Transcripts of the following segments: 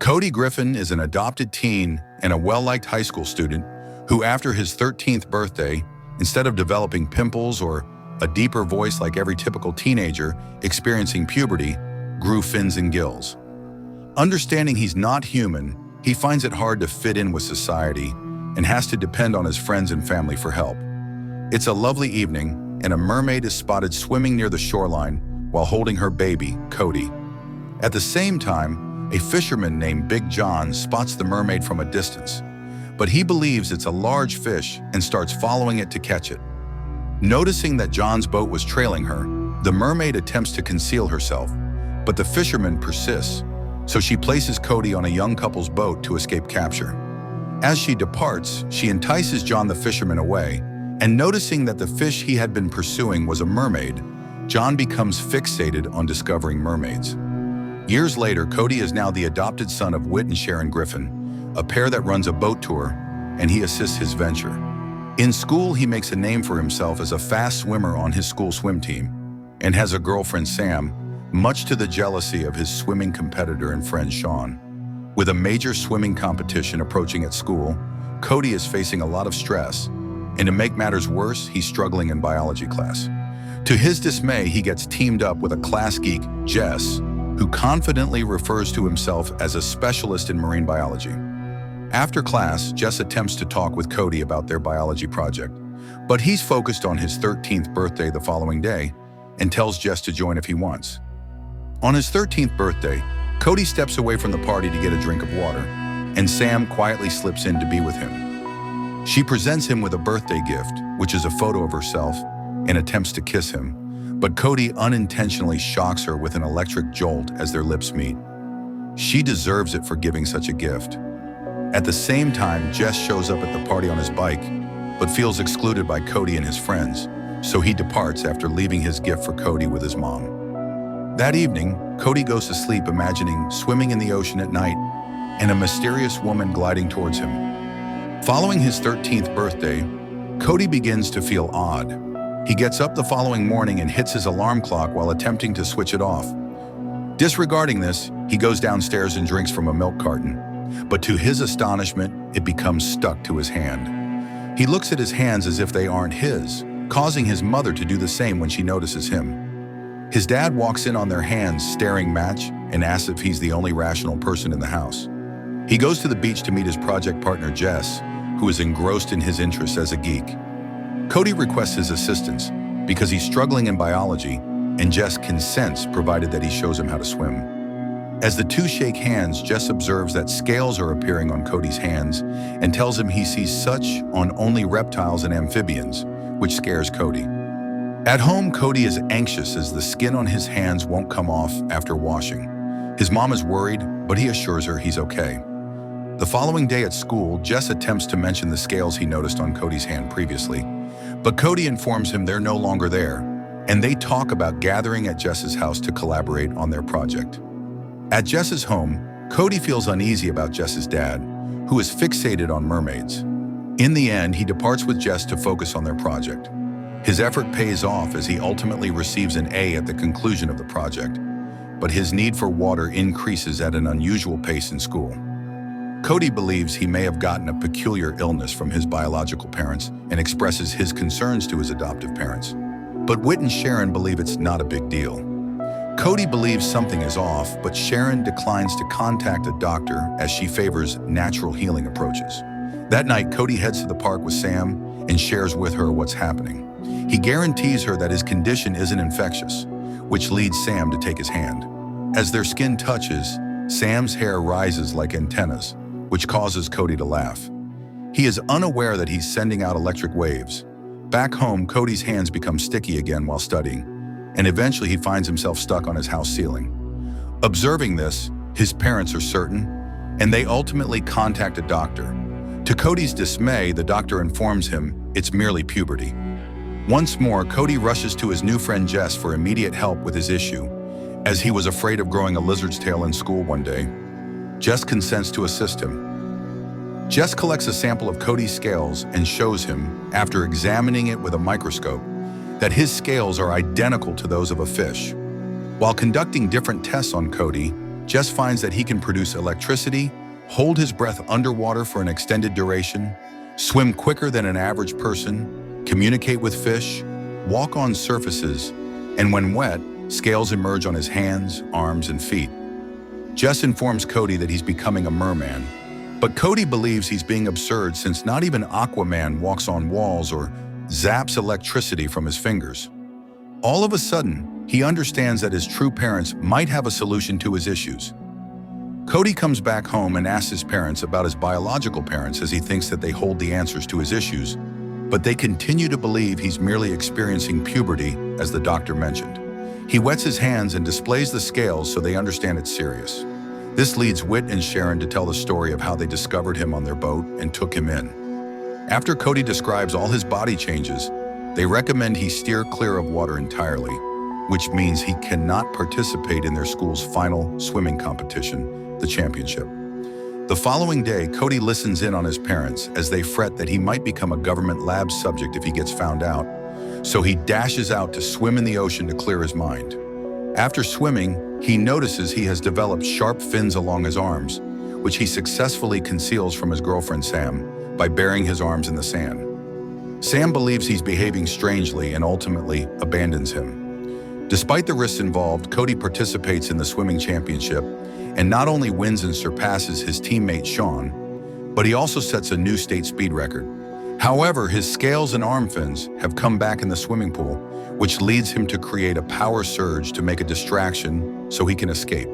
Cody Griffin is an adopted teen and a well-liked high school student who, after his 13th birthday, instead of developing pimples or a deeper voice like every typical teenager experiencing puberty, grew fins and gills. Understanding he's not human, he finds it hard to fit in with society and has to depend on his friends and family for help. It's a lovely evening, and a mermaid is spotted swimming near the shoreline while holding her baby, Cody. At the same time, a fisherman named Big John spots the mermaid from a distance, but he believes it's a large fish and starts following it to catch it. Noticing that John's boat was trailing her, the mermaid attempts to conceal herself, but the fisherman persists, so she places Cody on a young couple's boat to escape capture. As she departs, she entices John the fisherman away, and noticing that the fish he had been pursuing was a mermaid, John becomes fixated on discovering mermaids. Years later, Cody is now the adopted son of Whit and Sharon Griffin, a pair that runs a boat tour, and he assists his venture. In school, he makes a name for himself as a fast swimmer on his school swim team, and has a girlfriend, Sam, much to the jealousy of his swimming competitor and friend, Sean. With a major swimming competition approaching at school, Cody is facing a lot of stress, and to make matters worse, he's struggling in biology class. To his dismay, he gets teamed up with a class geek, Jess, who confidently refers to himself as a specialist in marine biology. After class, Jess attempts to talk with Cody about their biology project, but he's focused on his 13th birthday the following day and tells Jess to join if he wants. On his 13th birthday, Cody steps away from the party to get a drink of water, and Sam quietly slips in to be with him. She presents him with a birthday gift, which is a photo of herself, and attempts to kiss him, but Cody unintentionally shocks her with an electric jolt as their lips meet. She deserves it for giving such a gift. At the same time, Jess shows up at the party on his bike, but feels excluded by Cody and his friends, so he departs after leaving his gift for Cody with his mom. That evening, Cody goes to sleep imagining swimming in the ocean at night and a mysterious woman gliding towards him. Following his 13th birthday, Cody begins to feel odd. He gets up the following morning and hits his alarm clock while attempting to switch it off. Disregarding this, he goes downstairs and drinks from a milk carton, but to his astonishment, it becomes stuck to his hand. He looks at his hands as if they aren't his, causing his mother to do the same when she notices him. His dad walks in on their hands staring match and asks if he's the only rational person in the house. He goes to the beach to meet his project partner Jess, who is engrossed in his interests as a geek. Cody requests his assistance because he's struggling in biology, and Jess consents provided that he shows him how to swim. As the two shake hands, Jess observes that scales are appearing on Cody's hands and tells him he sees such on only reptiles and amphibians, which scares Cody. At home, Cody is anxious as the skin on his hands won't come off after washing. His mom is worried, but he assures her he's okay. The following day at school, Jess attempts to mention the scales he noticed on Cody's hand previously, but Cody informs him they're no longer there, and they talk about gathering at Jess's house to collaborate on their project. At Jess's home, Cody feels uneasy about Jess's dad, who is fixated on mermaids. In the end, he departs with Jess to focus on their project. His effort pays off as he ultimately receives an A at the conclusion of the project, but his need for water increases at an unusual pace in school. Cody believes he may have gotten a peculiar illness from his biological parents and expresses his concerns to his adoptive parents. But Whit and Sharon believe it's not a big deal. Cody believes something is off, but Sharon declines to contact a doctor as she favors natural healing approaches. That night, Cody heads to the park with Sam and shares with her what's happening. He guarantees her that his condition isn't infectious, which leads Sam to take his hand. As their skin touches, Sam's hair rises like antennas, which causes Cody to laugh. He is unaware that he's sending out electric waves. Back home, Cody's hands become sticky again while studying, and eventually he finds himself stuck on his house ceiling. Observing this, his parents are certain, and they ultimately contact a doctor. To Cody's dismay, the doctor informs him it's merely puberty. Once more, Cody rushes to his new friend Jess for immediate help with his issue, as he was afraid of growing a lizard's tail in school one day. Jess consents to assist him. Jess collects a sample of Cody's scales and shows him, after examining it with a microscope, that his scales are identical to those of a fish. While conducting different tests on Cody, Jess finds that he can produce electricity, hold his breath underwater for an extended duration, swim quicker than an average person, communicate with fish, walk on surfaces, and when wet, scales emerge on his hands, arms, and feet. Jess informs Cody that he's becoming a merman, but Cody believes he's being absurd since not even Aquaman walks on walls or zaps electricity from his fingers. All of a sudden, he understands that his true parents might have a solution to his issues. Cody comes back home and asks his parents about his biological parents as he thinks that they hold the answers to his issues, but they continue to believe he's merely experiencing puberty, as the doctor mentioned. He wets his hands and displays the scales so they understand it's serious. This leads Whit and Sharon to tell the story of how they discovered him on their boat and took him in. After Cody describes all his body changes, they recommend he steer clear of water entirely, which means he cannot participate in their school's final swimming competition, the championship. The following day, Cody listens in on his parents as they fret that he might become a government lab subject if he gets found out, so he dashes out to swim in the ocean to clear his mind. After swimming, he notices he has developed sharp fins along his arms, which he successfully conceals from his girlfriend Sam by burying his arms in the sand. Sam believes he's behaving strangely and ultimately abandons him. Despite the risks involved, Cody participates in the swimming championship and not only wins and surpasses his teammate Sean, but he also sets a new state speed record. However, his scales and arm fins have come back in the swimming pool, which leads him to create a power surge to make a distraction so he can escape.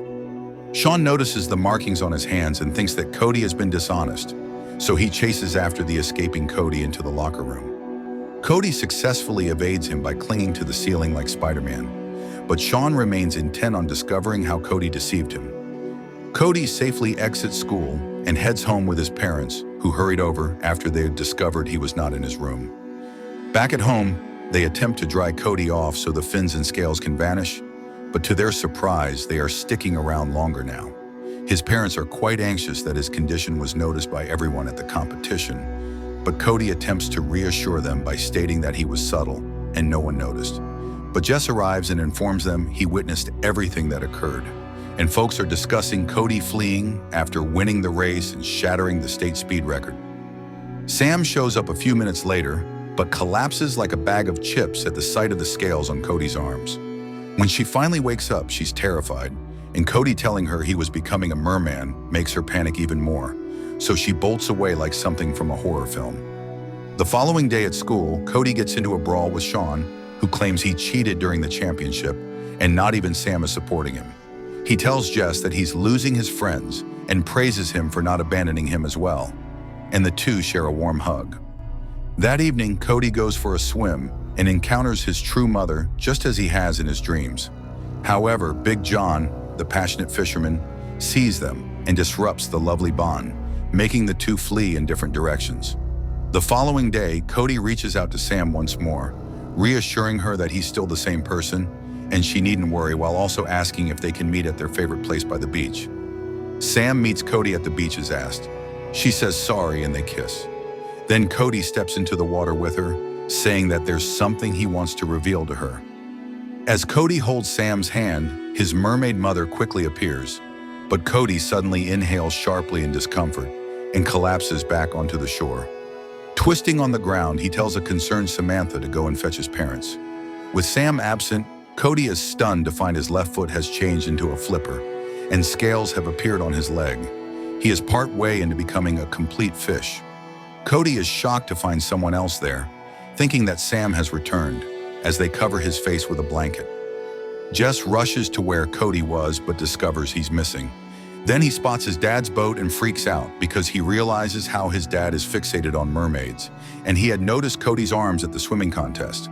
Sean notices the markings on his hands and thinks that Cody has been dishonest, so he chases after the escaping Cody into the locker room. Cody successfully evades him by clinging to the ceiling like Spider-Man, but Sean remains intent on discovering how Cody deceived him. Cody safely exits school and heads home with his parents, who hurried over after they had discovered he was not in his room. Back at home, they attempt to dry Cody off so the fins and scales can vanish, but to their surprise, they are sticking around longer now. His parents are quite anxious that his condition was noticed by everyone at the competition, but Cody attempts to reassure them by stating that he was subtle and no one noticed. But Jess arrives and informs them he witnessed everything that occurred, and folks are discussing Cody fleeing after winning the race and shattering the state speed record. Sam shows up a few minutes later, but collapses like a bag of chips at the sight of the scales on Cody's arms. When she finally wakes up, she's terrified, and Cody telling her he was becoming a merman makes her panic even more, so she bolts away like something from a horror film. The following day at school, Cody gets into a brawl with Sean, who claims he cheated during the championship, and not even Sam is supporting him. He tells Jess that he's losing his friends and praises him for not abandoning him as well, and the two share a warm hug. That evening, Cody goes for a swim and encounters his true mother just as he has in his dreams. However, Big John, the passionate fisherman, sees them and disrupts the lovely bond, making the two flee in different directions. The following day, Cody reaches out to Sam once more, reassuring her that he's still the same person and she needn't worry, while also asking if they can meet at their favorite place by the beach. Sam meets Cody at the beach as asked. She says sorry and they kiss. Then Cody steps into the water with her, saying that there's something he wants to reveal to her. As Cody holds Sam's hand, his mermaid mother quickly appears, but Cody suddenly inhales sharply in discomfort and collapses back onto the shore. Twisting on the ground, he tells a concerned Samantha to go and fetch his parents. With Sam absent, Cody is stunned to find his left foot has changed into a flipper, and scales have appeared on his leg. He is part way into becoming a complete fish. Cody is shocked to find someone else there, thinking that Sam has returned, as they cover his face with a blanket. Jess rushes to where Cody was but discovers he's missing. Then he spots his dad's boat and freaks out because he realizes how his dad is fixated on mermaids, and he had noticed Cody's arms at the swimming contest.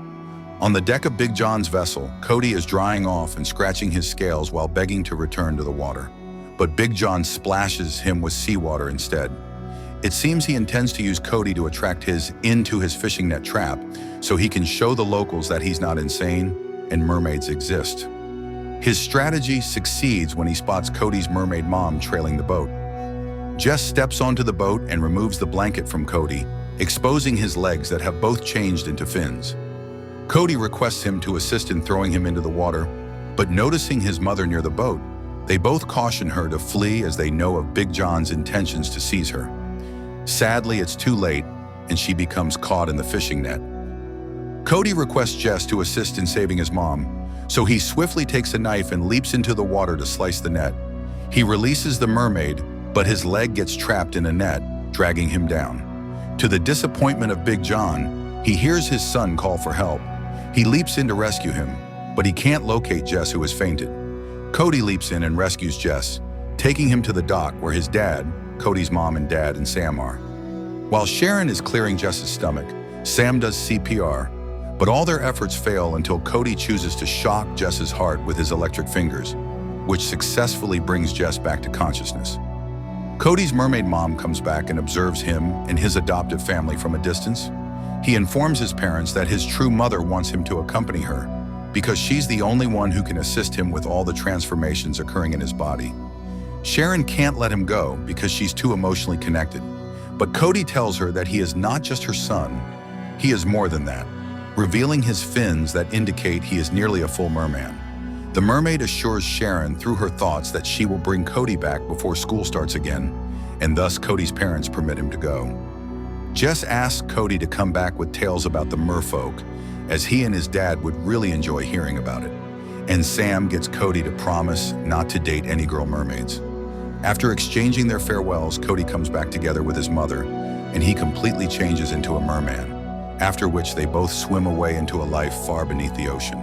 On the deck of Big John's vessel, Cody is drying off and scratching his scales while begging to return to the water. But Big John splashes him with seawater instead. It seems he intends to use Cody to attract into his fishing net trap so he can show the locals that he's not insane and mermaids exist. His strategy succeeds when he spots Cody's mermaid mom trailing the boat. Jess steps onto the boat and removes the blanket from Cody, exposing his legs that have both changed into fins. Cody requests him to assist in throwing him into the water, but noticing his mother near the boat, They both caution her to flee as they know of Big John's intentions to seize her. Sadly, it's too late, and she becomes caught in the fishing net. Cody requests Jess to assist in saving his mom, so he swiftly takes a knife and leaps into the water to slice the net. He releases the mermaid, but his leg gets trapped in a net, dragging him down. To the disappointment of Big John, he hears his son call for help. He leaps in to rescue him, but he can't locate Jess, who has fainted. Cody leaps in and rescues Jess, taking him to the dock where his dad, Cody's mom and dad, and Sam are. While Sharon is clearing Jess's stomach, Sam does CPR, but all their efforts fail until Cody chooses to shock Jess's heart with his electric fingers, which successfully brings Jess back to consciousness. Cody's mermaid mom comes back and observes him and his adoptive family from a distance. He informs his parents that his true mother wants him to accompany her because she's the only one who can assist him with all the transformations occurring in his body. Sharon can't let him go because she's too emotionally connected, but Cody tells her that he is not just her son, he is more than that, revealing his fins that indicate he is nearly a full merman. The mermaid assures Sharon through her thoughts that she will bring Cody back before school starts again, and thus Cody's parents permit him to go. Jess asks Cody to come back with tales about the merfolk, as he and his dad would really enjoy hearing about it. And Sam gets Cody to promise not to date any girl mermaids. After exchanging their farewells, Cody comes back together with his mother, and he completely changes into a merman, after which they both swim away into a life far beneath the ocean.